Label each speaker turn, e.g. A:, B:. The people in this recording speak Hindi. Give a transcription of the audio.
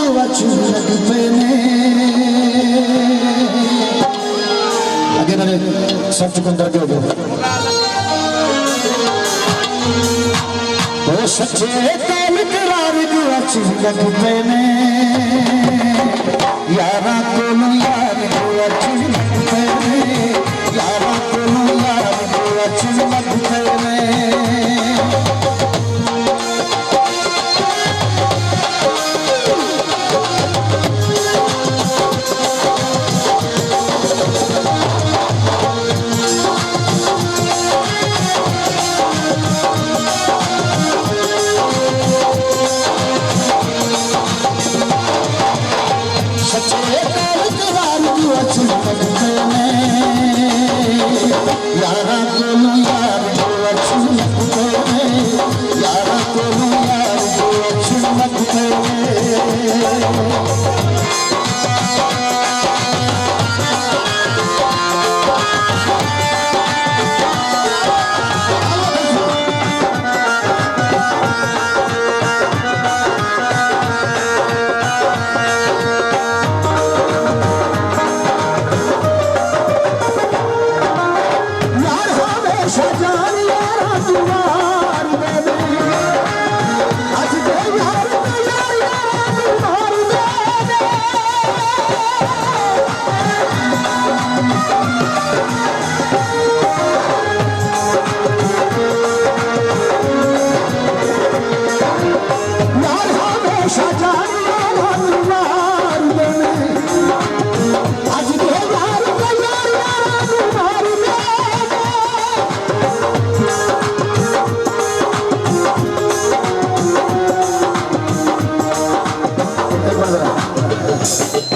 A: अच्छू लग पे ने अगे नाले सब चुकंदर के हो गए ओ सच्चे ताल करार को अच्छू लग पे ने यारा को यार को अच्छू लग पे ने यारा को यार को अच्छू लग पे ने